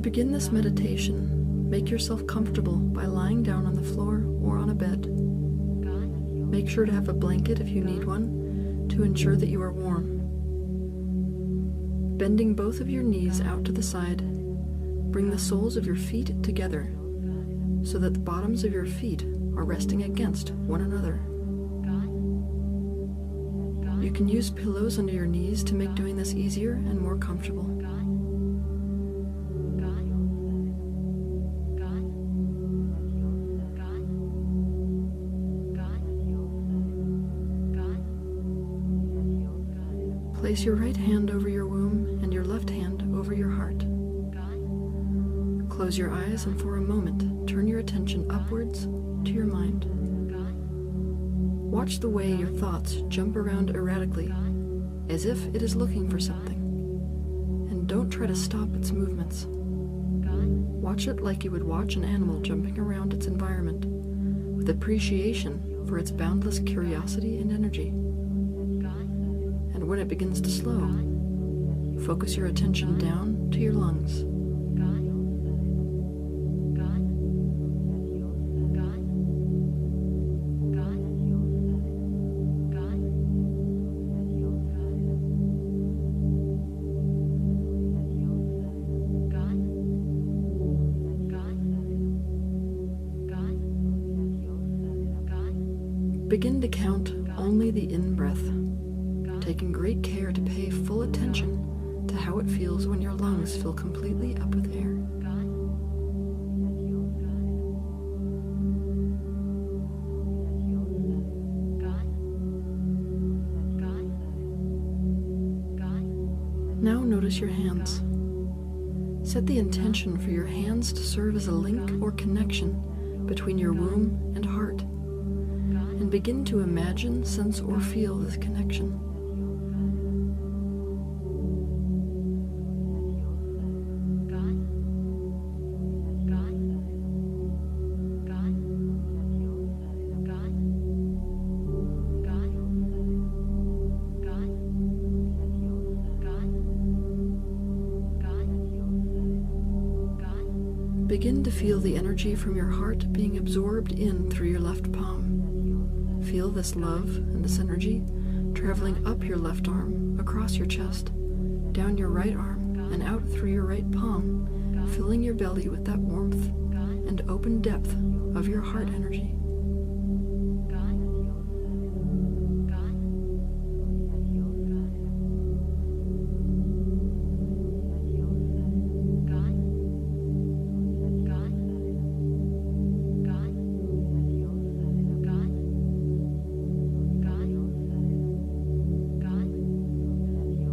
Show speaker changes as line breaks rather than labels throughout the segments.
To begin this meditation, make yourself comfortable by lying down on the floor or on a bed. Make sure to have a blanket if you need one to ensure that you are warm. Bending both of your knees out to the side, bring the soles of your feet together so that the bottoms of your feet are resting against one another. You can use pillows under your knees to make doing this easier and more comfortable. Place your right hand over your womb and your left hand over your heart. Close your eyes and for a moment, turn your attention upwards to your mind. Watch the way your thoughts jump around erratically, as if it is looking for something, and don't try to stop its movements. Watch it like you would watch an animal jumping around its environment, with appreciation for its boundless curiosity and energy. And when it begins to slow, focus your attention down to your lungs. Begin to count only the in-breath, taking great care to pay full attention to how it feels when your lungs fill completely up with air. Now notice your hands. Set the intention for your hands to serve as a link or connection between your womb and heart, and begin to imagine, sense, or feel this connection. Begin to feel the energy from your heart being absorbed in through your left palm. Feel this love and this energy traveling up your left arm, across your chest, down your right arm, and out through your right palm, filling your belly with that warmth and open depth of your heart energy.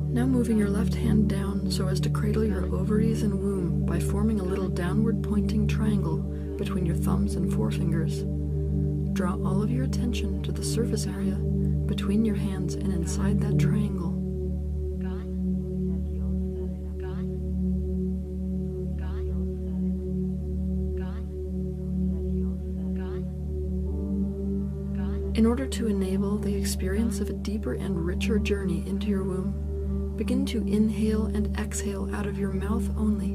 Now moving your left hand down so as to cradle your ovaries and womb by forming a little downward pointing triangle between your thumbs and forefingers. Draw all of your attention to the surface area between your hands and inside that triangle. In order to enable the experience of a deeper and richer journey into your womb, begin to inhale and exhale out of your mouth only,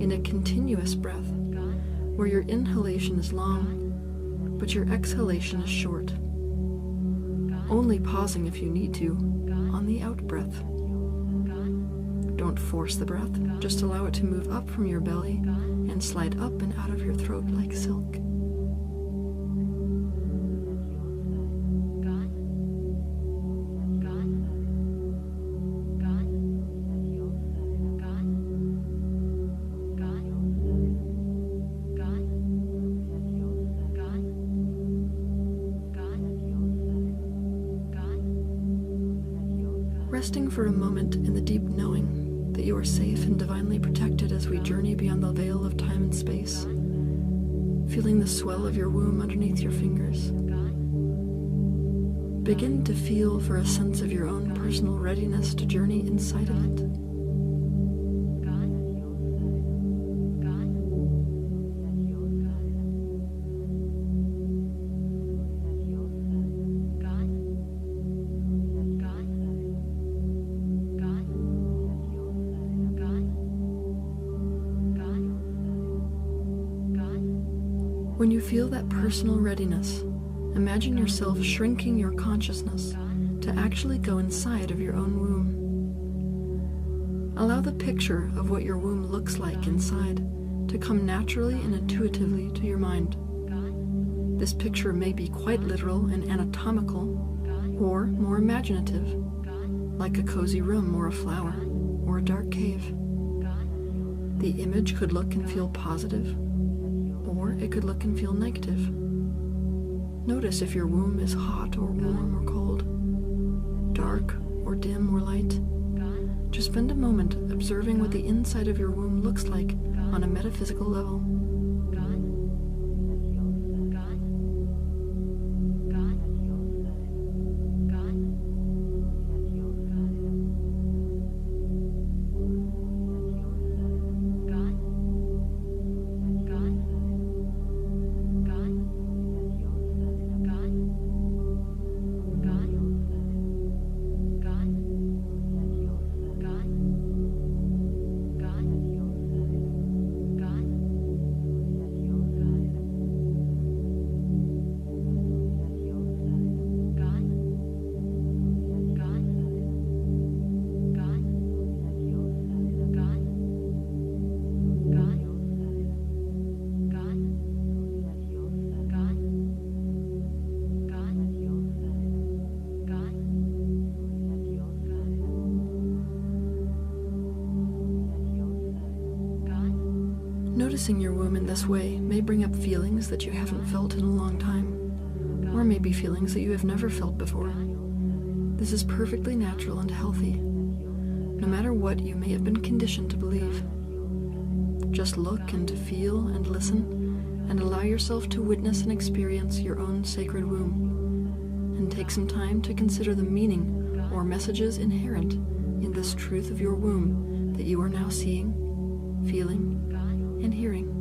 in a continuous breath, where your inhalation is long, but your exhalation is short, only pausing if you need to on the out-breath. Don't force the breath, just allow it to move up from your belly and slide up and out of your throat like silk. Resting for a moment in the deep knowing that you are safe and divinely protected as we journey beyond the veil of time and space, feeling the swell of your womb underneath your fingers. Begin to feel for a sense of your own personal readiness to journey inside of it. When you feel that personal readiness, imagine yourself shrinking your consciousness to actually go inside of your own womb. Allow the picture of what your womb looks like inside to come naturally and intuitively to your mind. This picture may be quite literal and anatomical, or more imaginative, like a cozy room or a flower or a dark cave. The image could look and feel positive, or it could look and feel negative. Notice if your womb is hot or warm or cold, dark or dim or light. Just spend a moment observing what the inside of your womb looks like on a metaphysical level. Noticing your womb in this way may bring up feelings that you haven't felt in a long time, or maybe feelings that you have never felt before. This is perfectly natural and healthy, no matter what you may have been conditioned to believe. Just look and feel and listen, and allow yourself to witness and experience your own sacred womb, and take some time to consider the meaning or messages inherent in this truth of your womb that you are now seeing, feeling, and hearing.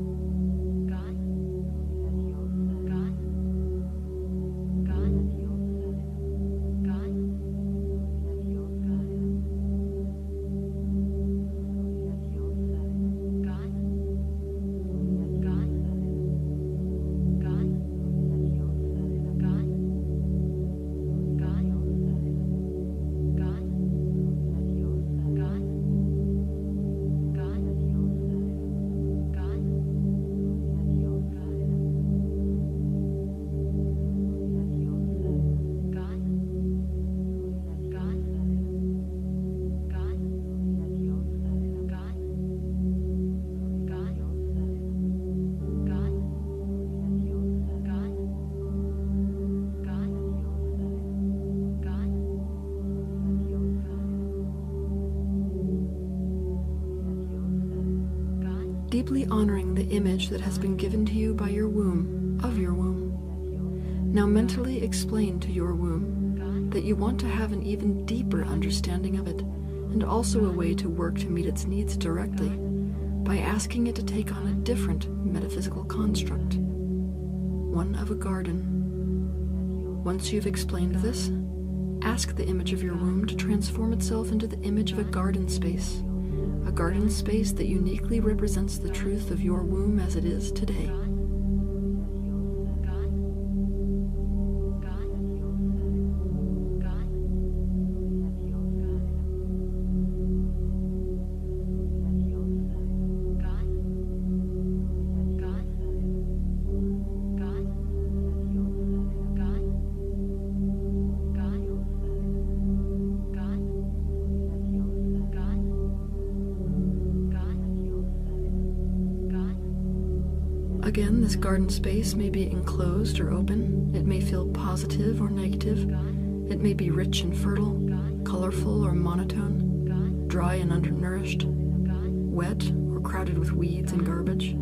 Deeply honoring the image that has been given to you by your womb, of your womb. Now mentally explain to your womb that you want to have an even deeper understanding of it, and also a way to work to meet its needs directly, by asking it to take on a different metaphysical construct, one of a garden. Once you've explained this, ask the image of your womb to transform itself into the image of a garden space that uniquely represents the truth of your womb as it is today. Again, this garden space may be enclosed or open. It may feel positive or negative. It may be rich and fertile, colorful or monotone, dry and undernourished, wet or crowded with weeds and garbage.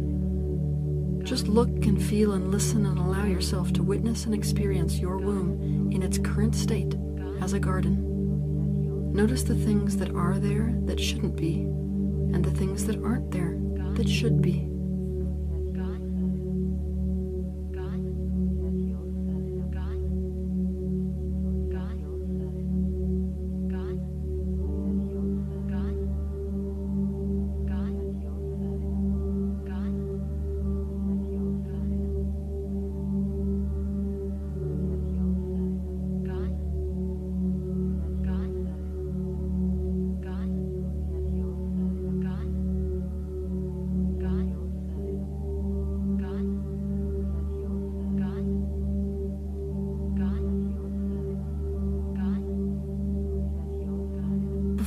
Just look and feel and listen and allow yourself to witness and experience your womb in its current state as a garden. Notice the things that are there that shouldn't be, and the things that aren't there that should be.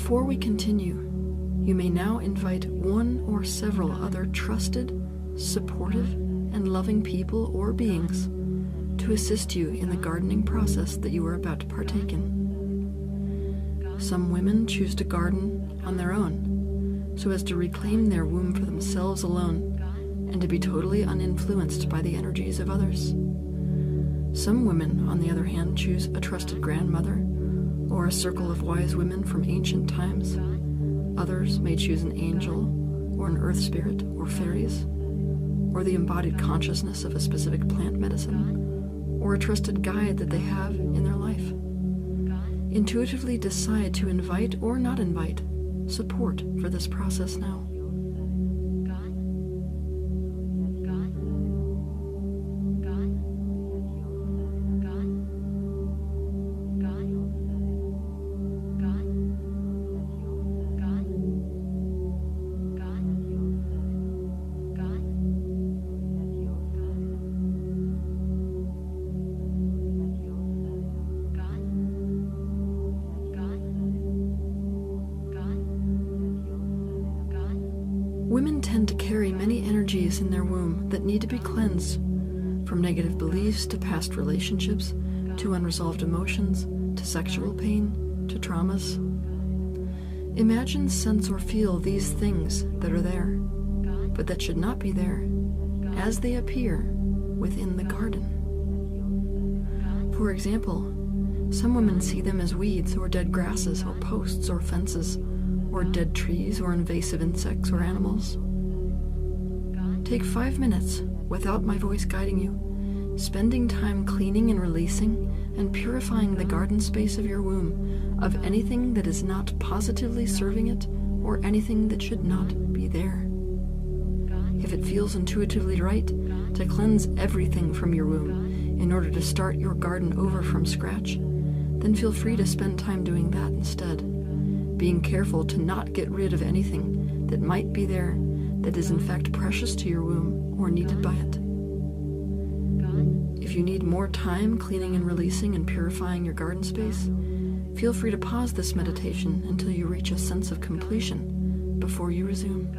Before we continue, you may now invite one or several other trusted, supportive, and loving people or beings to assist you in the gardening process that you are about to partake in. Some women choose to garden on their own, so as to reclaim their womb for themselves alone and to be totally uninfluenced by the energies of others. Some women, on the other hand, choose a trusted grandmother or a circle of wise women from ancient times. Others may choose an angel or an earth spirit or fairies, or the embodied consciousness of a specific plant medicine, or a trusted guide that they have in their life. Intuitively decide to invite or not invite support for this process now. Women tend to carry many energies in their womb that need to be cleansed, from negative beliefs to past relationships, to unresolved emotions, to sexual pain, to traumas. Imagine, sense, or feel these things that are there, but that should not be there, as they appear within the garden. For example, some women see them as weeds or dead grasses or posts or fences, or dead trees or invasive insects or animals. Take 5 minutes, without my voice guiding you, spending time cleaning and releasing and purifying the garden space of your womb of anything that is not positively serving it or anything that should not be there. If it feels intuitively right to cleanse everything from your womb in order to start your garden over from scratch, then feel free to spend time doing that instead, being careful to not get rid of anything that might be there that is in fact precious to your womb or needed by it. If you need more time cleaning and releasing and purifying your garden space, feel free to pause this meditation until you reach a sense of completion before you resume.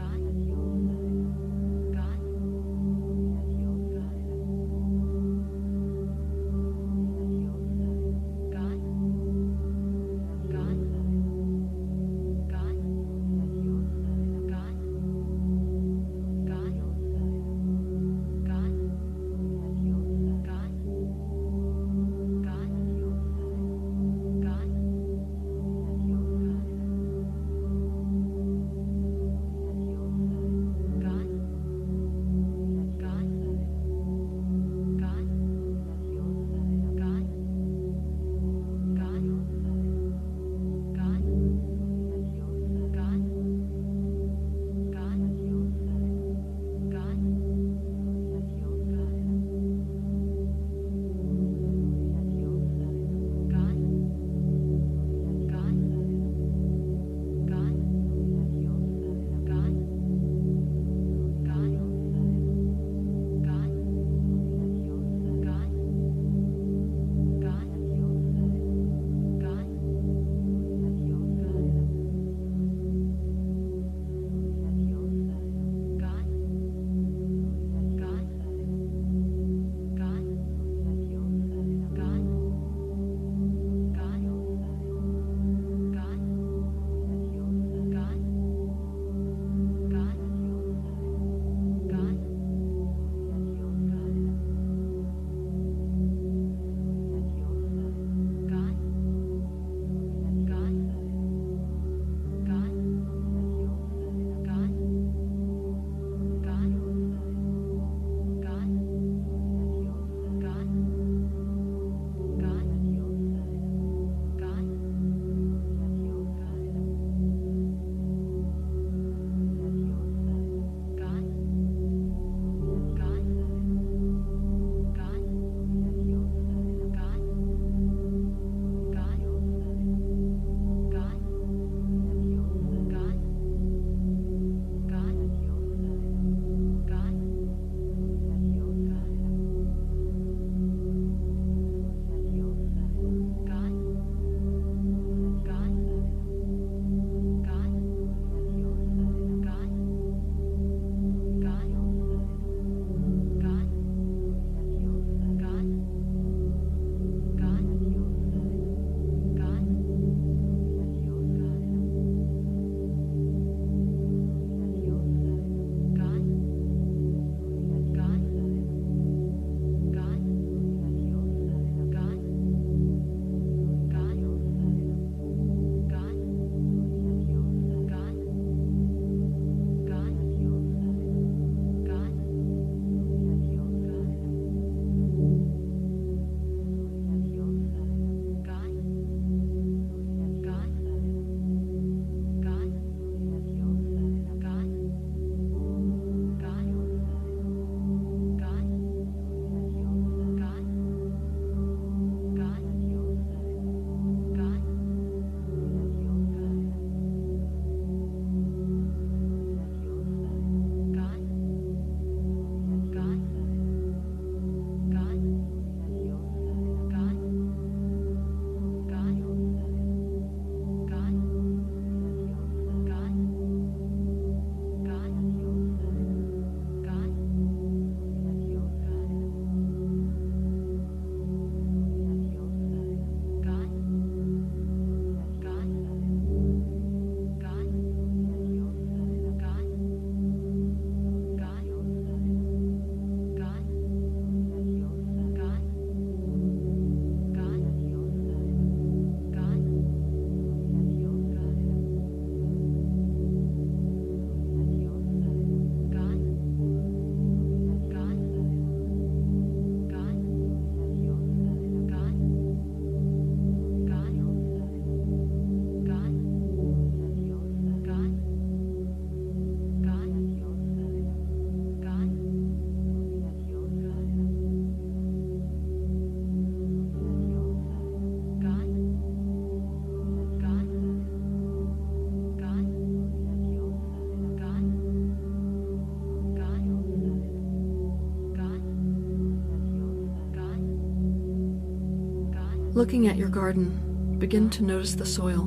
Looking at your garden, begin to notice the soil.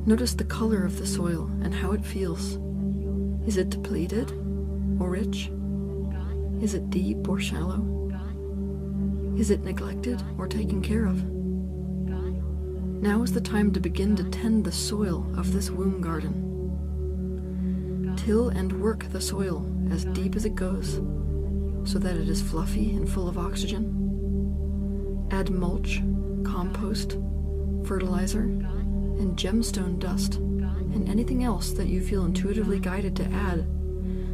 Notice the color of the soil and how it feels. Is it depleted or rich? Is it deep or shallow? Is it neglected or taken care of? Now is the time to begin to tend the soil of this womb garden. Till and work the soil as deep as it goes, so that it is fluffy and full of oxygen. Add mulch, compost, fertilizer, and gemstone dust, and anything else that you feel intuitively guided to add,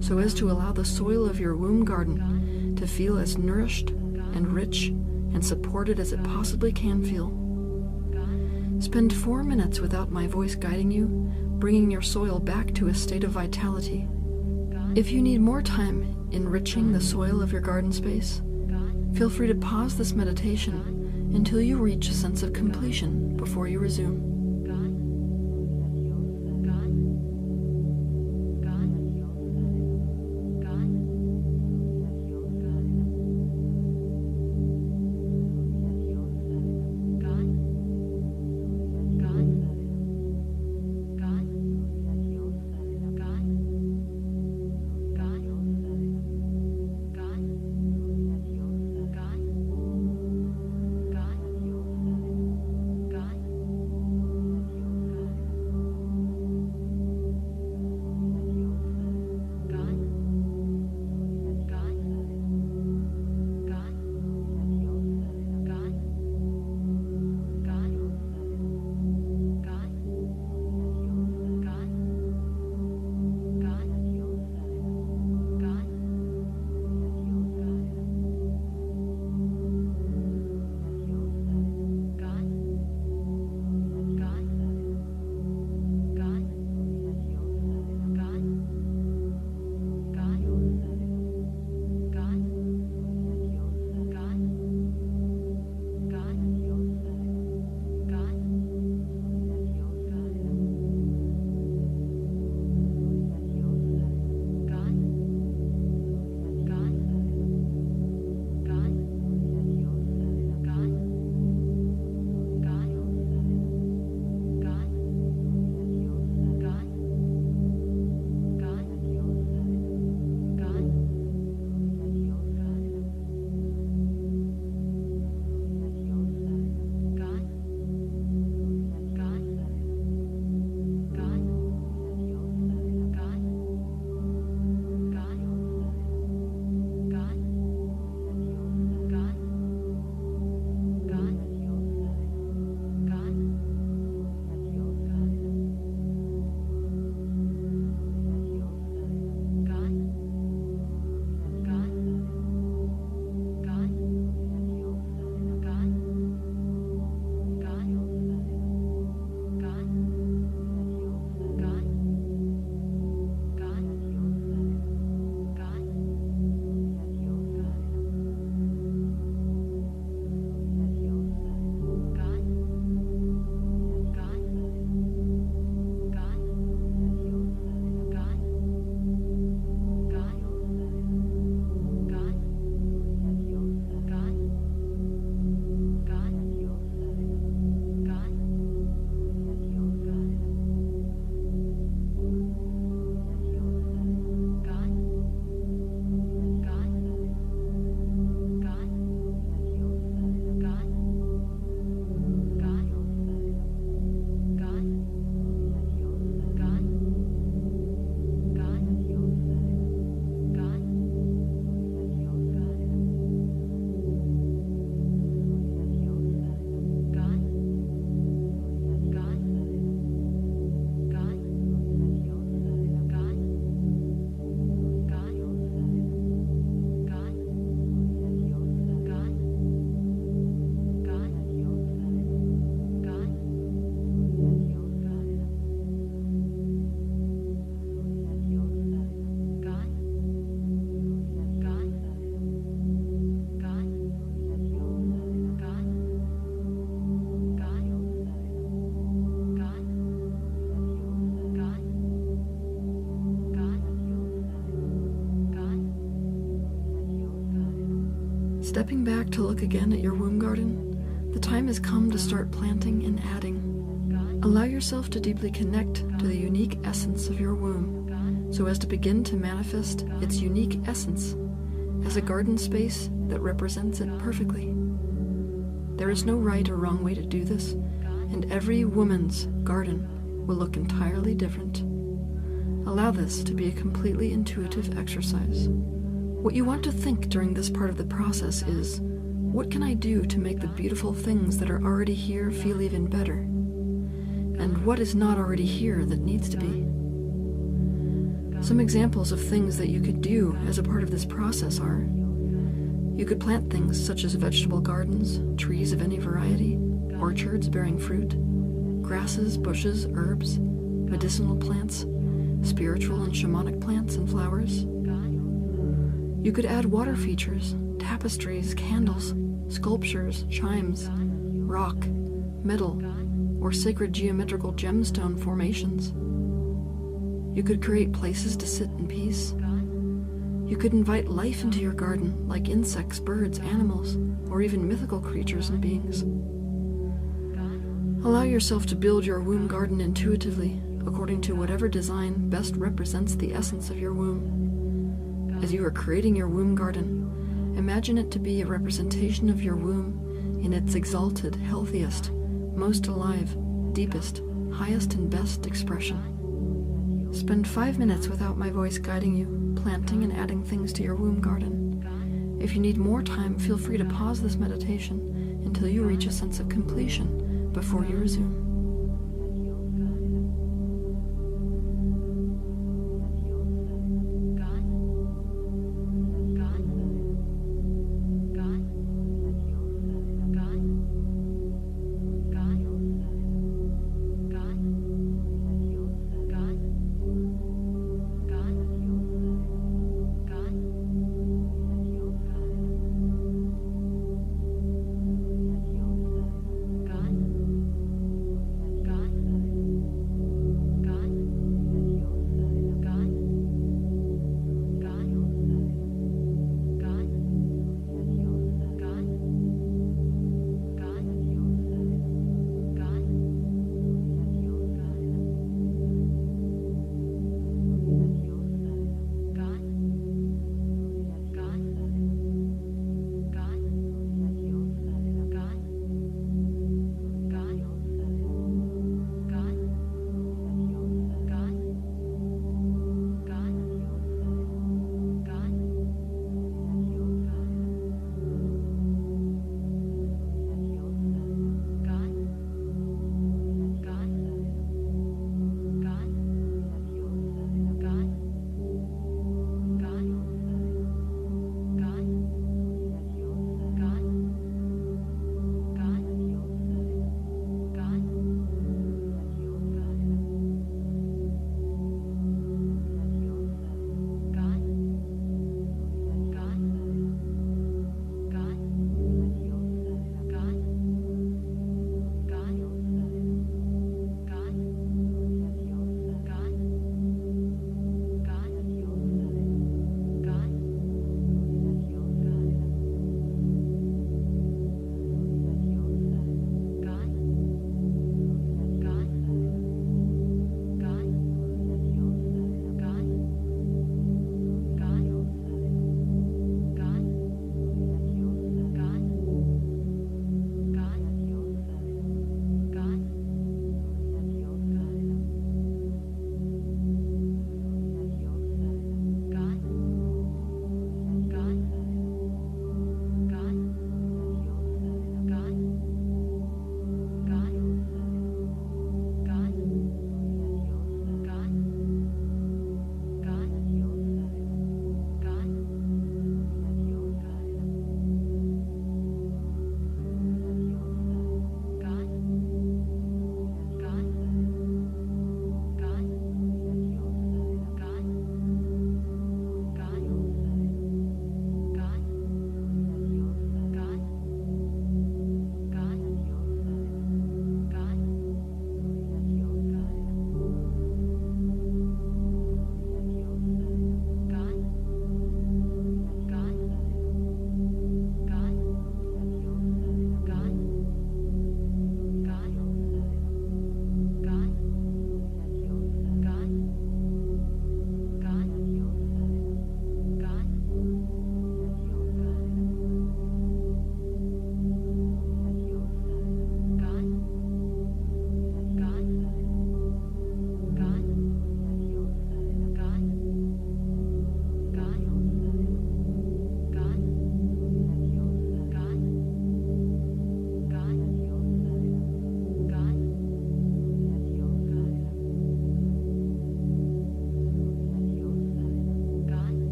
so as to allow the soil of your womb garden to feel as nourished and rich and supported as it possibly can feel. Spend 4 minutes without my voice guiding you, bringing your soil back to a state of vitality. If you need more time enriching the soil of your garden space, feel free to pause this meditation until you reach a sense of completion before you resume. Stepping back to look again at your womb garden, The time has come to start planting and adding. Allow yourself to deeply connect to the unique essence of your womb, so as to begin to manifest its unique essence as a garden space that represents it perfectly. There is no right or wrong way to do this, and every woman's garden will look entirely different. Allow this to be a completely intuitive exercise. What you want to think during this part of the process is, what can I do to make the beautiful things that are already here feel even better? And what is not already here that needs to be? Some examples of things that you could do as a part of this process are: you could plant things such as vegetable gardens, trees of any variety, orchards bearing fruit, grasses, bushes, herbs, medicinal plants, spiritual and shamanic plants and flowers. You could add water features, tapestries, candles, sculptures, chimes, rock, metal, or sacred geometrical gemstone formations. You could create places to sit in peace. You could invite life into your garden, like insects, birds, animals, or even mythical creatures and beings. Allow yourself to build your womb garden intuitively, according to whatever design best represents the essence of your womb. As you are creating your womb garden, imagine it to be a representation of your womb in its exalted, healthiest, most alive, deepest, highest and best expression. Spend 5 minutes without my voice guiding you, planting and adding things to your womb garden. If you need more time, feel free to pause this meditation until you reach a sense of completion before you resume.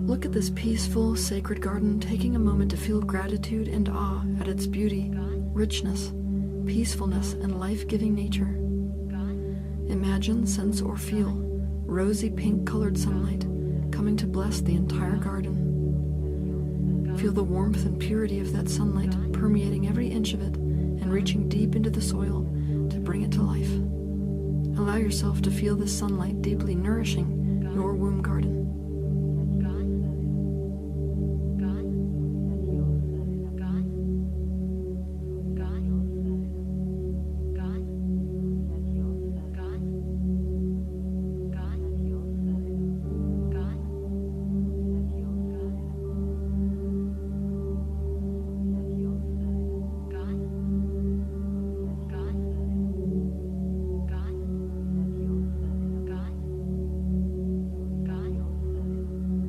Look at this peaceful, sacred garden, taking a moment to feel gratitude and awe at its beauty, richness, peacefulness, and life-giving nature. Imagine, sense, or feel rosy pink-colored sunlight coming to bless the entire garden. Feel the warmth and purity of that sunlight permeating every inch of it and reaching deep into the soil to bring it to life. Allow yourself to feel this sunlight deeply nourishing your womb garden.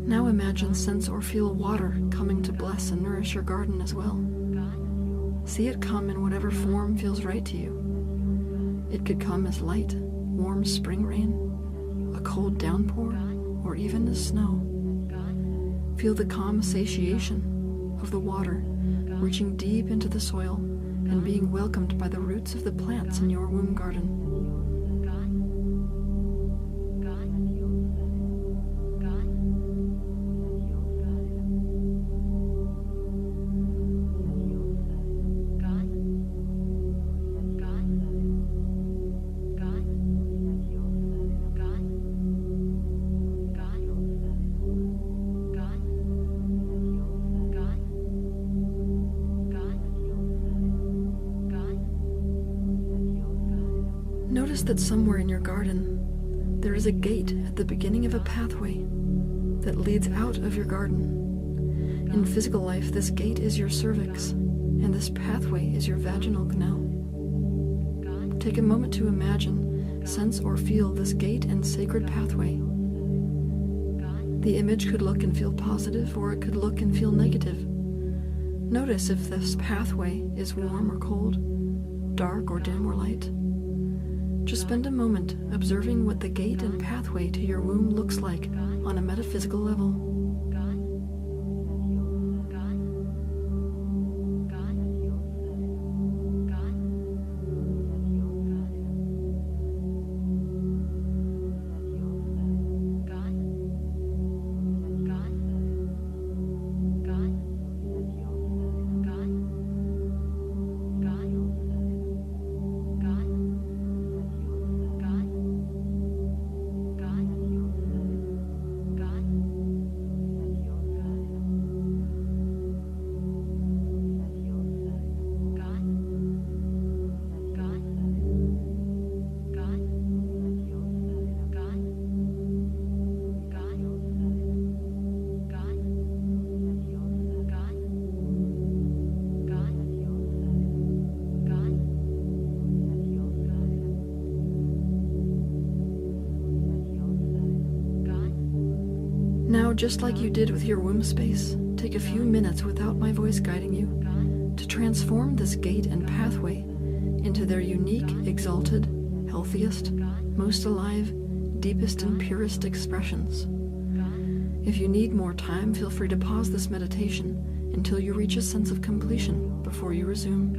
Now imagine, sense, or feel water coming to bless and nourish your garden as well. See it come in whatever form feels right to you. It could come as light, warm spring rain, a cold downpour, or even as snow. Feel the calm satiation of the water reaching deep into the soil and being welcomed by the roots of the plants in your womb garden. Notice that somewhere in your garden, there is a gate at the beginning of a pathway that leads out of your garden. In physical life, this gate is your cervix, and this pathway is your vaginal canal. Take a moment to imagine, sense, or feel this gate and sacred pathway. The image could look and feel positive, or it could look and feel negative. Notice if this pathway is warm or cold, dark or dim or light. Just spend a moment observing what the gate and pathway to your womb looks like on a metaphysical level. Now, just like you did with your womb space, take a few minutes without my voice guiding you to transform this gate and pathway into their unique, exalted, healthiest, most alive, deepest and purest expressions. If you need more time, feel free to pause this meditation until you reach a sense of completion before you resume.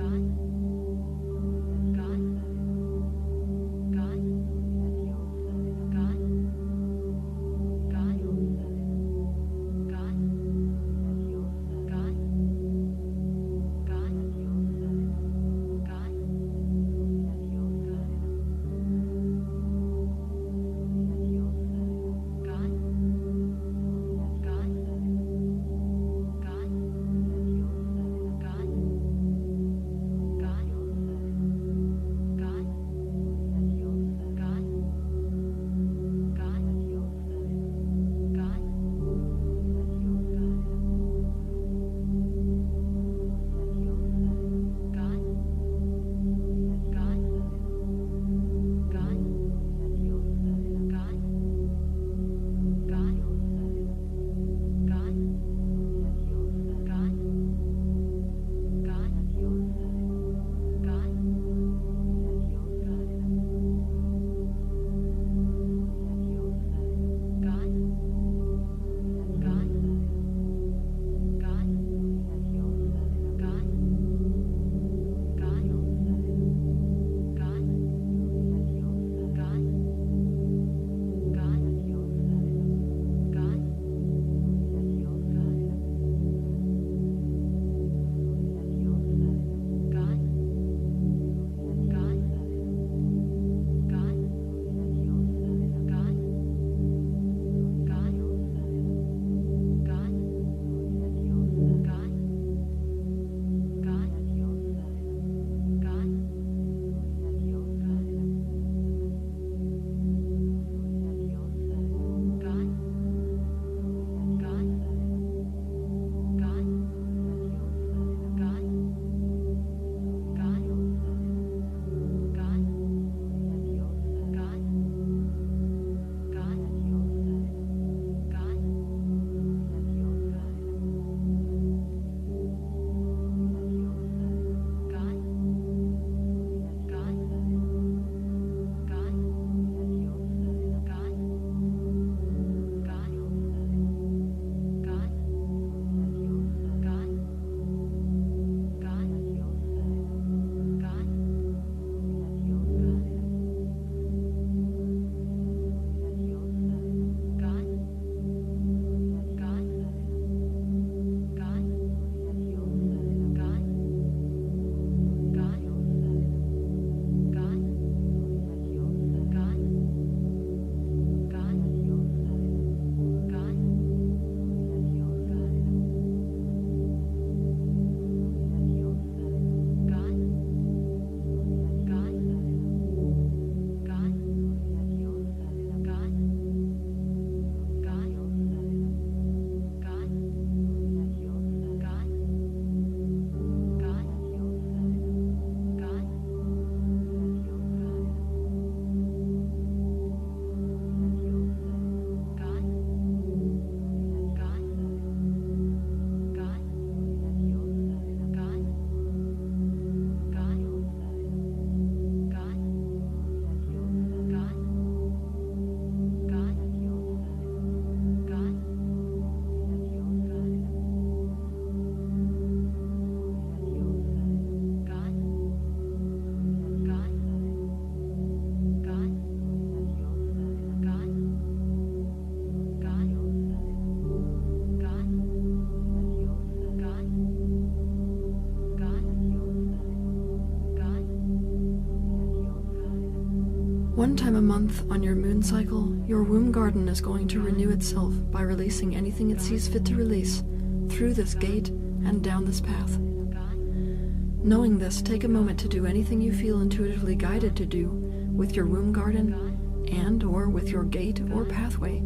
One time a month on your moon cycle, your womb garden is going to renew itself by releasing anything it sees fit to release through this gate and down this path. Knowing this, take a moment to do anything you feel intuitively guided to do with your womb garden and or with your gate or pathway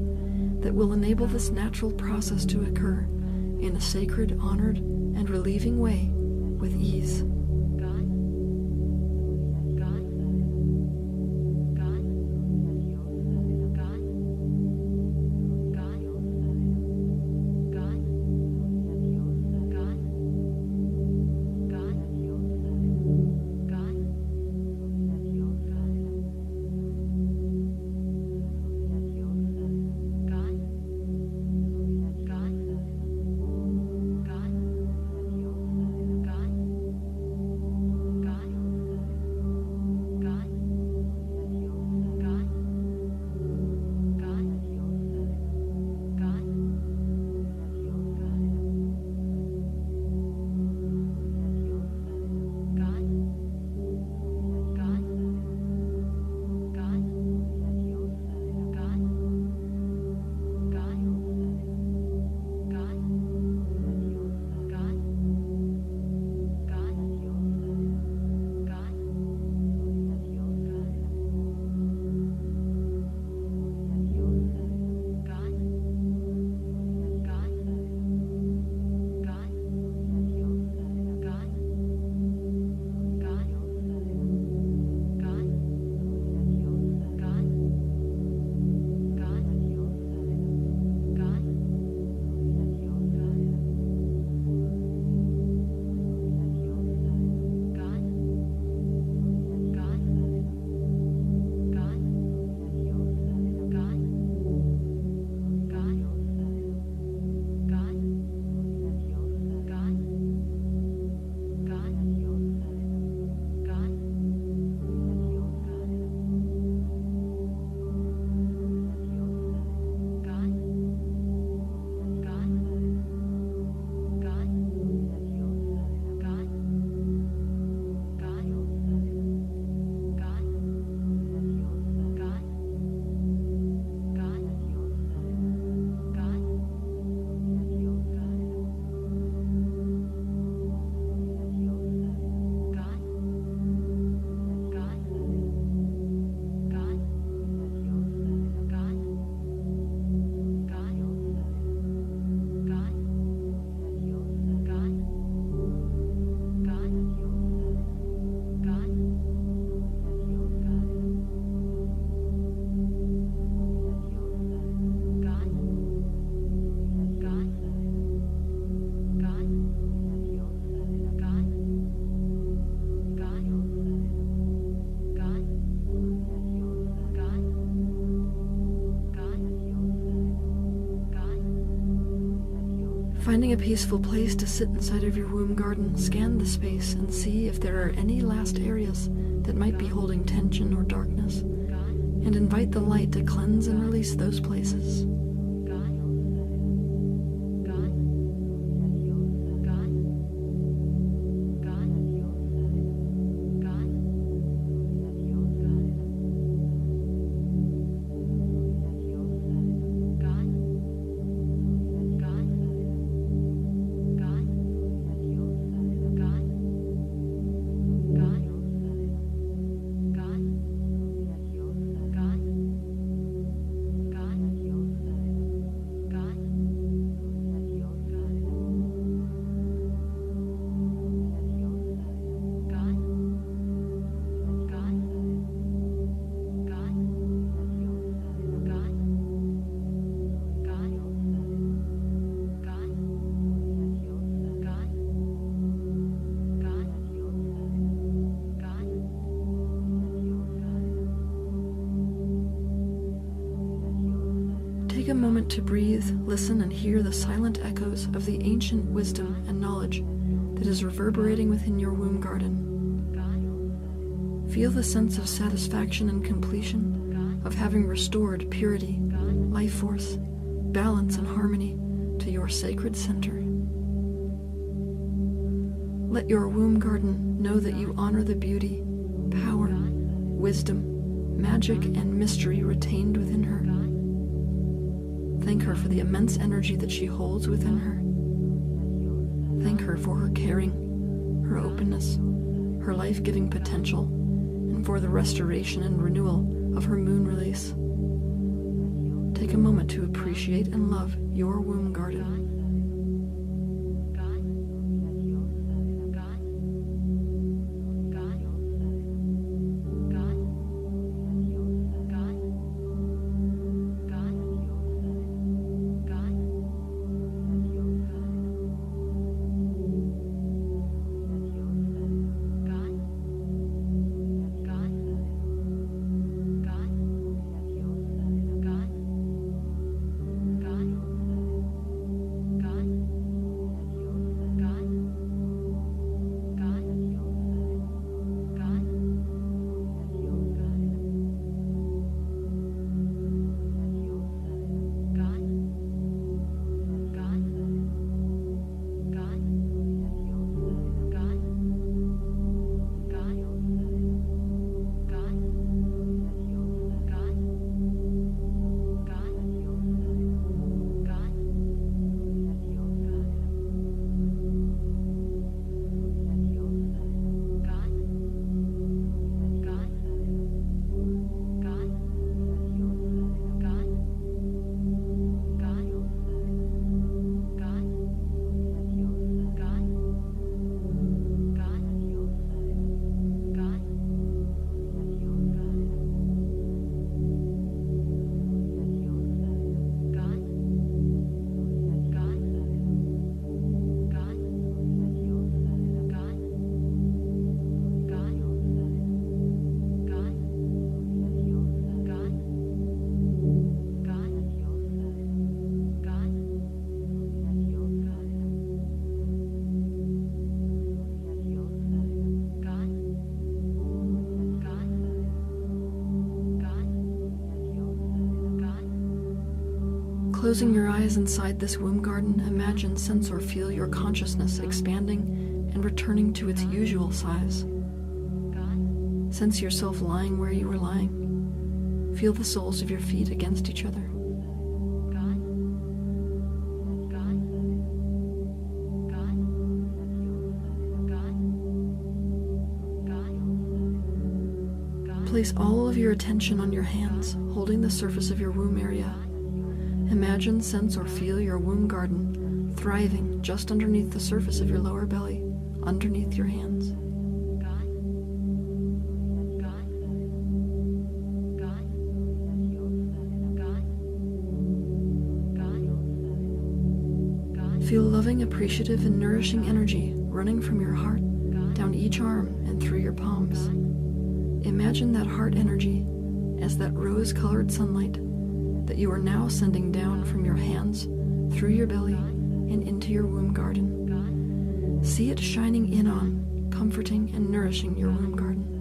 that will enable this natural process to occur in a sacred, honored, and relieving way with ease. Finding a peaceful place to sit inside of your womb garden, scan the space and see if there are any last areas that might be holding tension or darkness, and invite the light to cleanse and release those places. Take a moment to breathe, listen, and hear the silent echoes of the ancient wisdom and knowledge that is reverberating within your womb garden. Feel the sense of satisfaction and completion of having restored purity, life force, balance, and harmony to your sacred center. Let your womb garden know that you honor the beauty, power, wisdom, magic and mystery retained within her. Thank her for the immense energy that she holds within her. Thank her for her caring, her openness, her life-giving potential, and for the restoration and renewal of her moon release. Take a moment to appreciate and love your womb garden. Closing your eyes inside this womb garden, imagine, sense, or feel your consciousness expanding and returning to its usual size. Sense yourself lying where you are lying. Feel the soles of your feet against each other. Place all of your attention on your hands, holding the surface of your womb area. Imagine, sense, or feel your womb garden thriving just underneath the surface of your lower belly, underneath your hands. Feel loving, appreciative, and nourishing energy running from your heart down each arm and through your palms. Imagine that heart energy as that rose-colored sunlight that you are now sending down from your hands, through your belly, and into your womb garden. See it shining in on, comforting and nourishing your womb garden.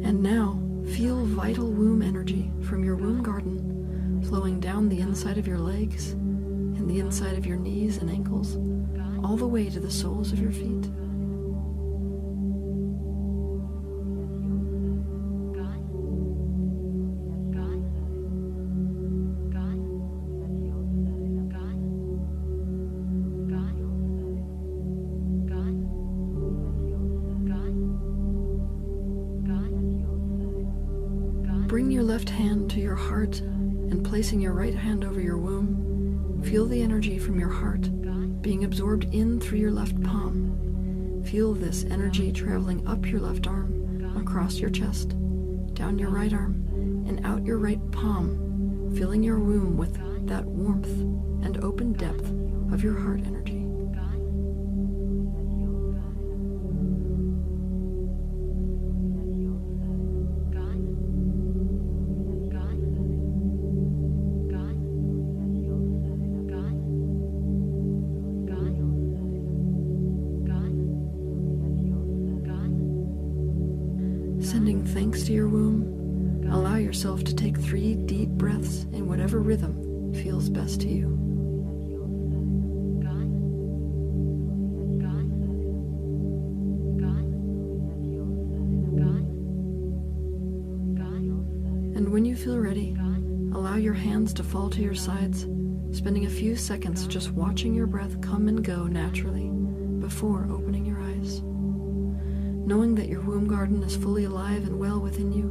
And now, feel vital womb energy from your womb garden flowing down the inside of your legs and the inside of your knees and ankles, all the way to the soles of your feet. Bring your left hand to your heart and placing your right hand over your womb, feel the energy from your heart being absorbed in through your left palm. Feel this energy traveling up your left arm, across your chest, down your right arm, and out your right palm, filling your womb with that warmth and open depth of your heart energy. Giving thanks to your womb, allow yourself to take 3 deep breaths in whatever rhythm feels best to you. And when you feel ready, allow your hands to fall to your sides, spending a few seconds just watching your breath come and go naturally before opening your eyes. Knowing that your womb garden is fully alive and well within you,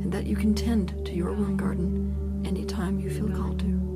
and that you can tend to your womb garden anytime you feel called to.